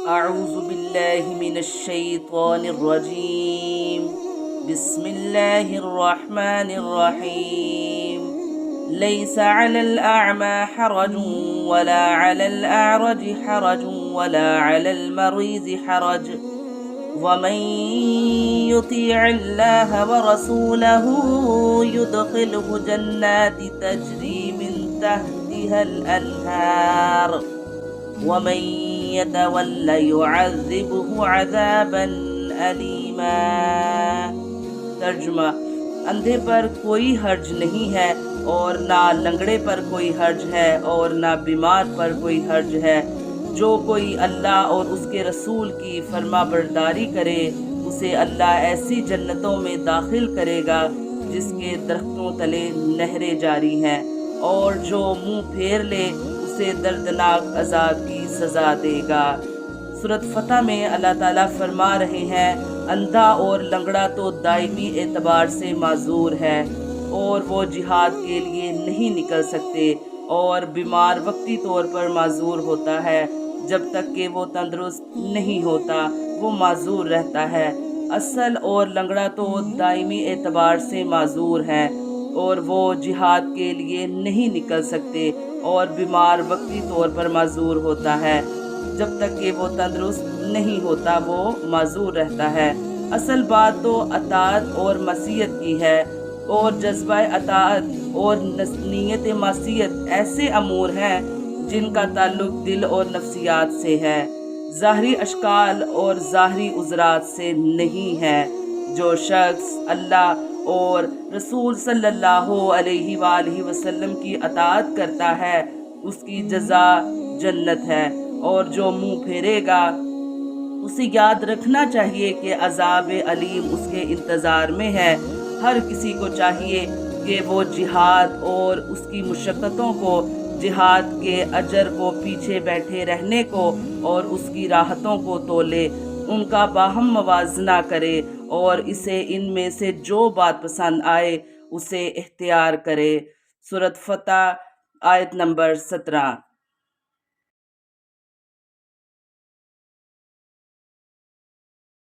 أعوذ بالله من الشيطان الرجيم. بسم الله الرحمن الرحيم. ليس على الأعمى حرج ولا على الأعرج حرج ولا على المريض حرج ومن يطيع الله ورسوله يدخله جنات تجري من تحتها الأنهار ومن يتول يعذبه عذابا علیما۔ ترجمہ: اندھے پر کوئی حرج نہیں ہے اور نہ لنگڑے پر کوئی حرج ہے اور نہ بیمار پر کوئی حرج ہے۔ جو کوئی اللہ اور اس کے رسول کی فرما برداری کرے اسے اللہ ایسی جنتوں میں داخل کرے گا جس کے درختوں تلے نہریں جاری ہیں، اور جو منہ پھیر لے اسے دردناک عذاب کی سزا دے گا۔ سورۃ فتح میں اللہ تعالیٰ فرما رہے ہیں اندھا اور لنگڑا تو دائمی اعتبار سے معذور ہے اور وہ جہاد کے لیے نہیں نکل سکتے، اور بیمار وقتی طور پر معذور ہوتا ہے، جب تک کہ وہ تندرست نہیں ہوتا وہ معذور رہتا ہے۔ اصل اور لنگڑا تو دائمی اعتبار سے معذور ہیں اور وہ جہاد کے لیے نہیں نکل سکتے، اور بیمار وقتی طور پر معذور ہوتا ہے، جب تک کہ وہ تندرست نہیں ہوتا وہ معذور رہتا ہے۔ اصل بات تو اطاعت اور معصیت کی ہے، اور جذبہ اطاعت اور نیت معصیت ایسے امور ہیں جن کا تعلق دل اور نفسیات سے ہے، ظاہری اشکال اور ظاہری عذرات سے نہیں ہے۔ جو شخص اللہ اور رسول صلی اللہ علیہ وآلہ وسلم کی اطاعت کرتا ہے اس کی جزا جنت ہے، اور جو منہ پھیرے گا اسے یاد رکھنا چاہیے کہ عذاب علیم اس کے انتظار میں ہے۔ ہر کسی کو چاہیے کہ وہ جہاد اور اس کی مشقتوں کو، جہاد کے اجر کو پیچھے بیٹھے رہنے کو اور اس کی راحتوں کو تولے، ان کا باہم موازنہ کرے اور اسے ان میں سے جو بات پسند آئے اسے اختیار کرے۔ سورۃ فتح آیت نمبر 17۔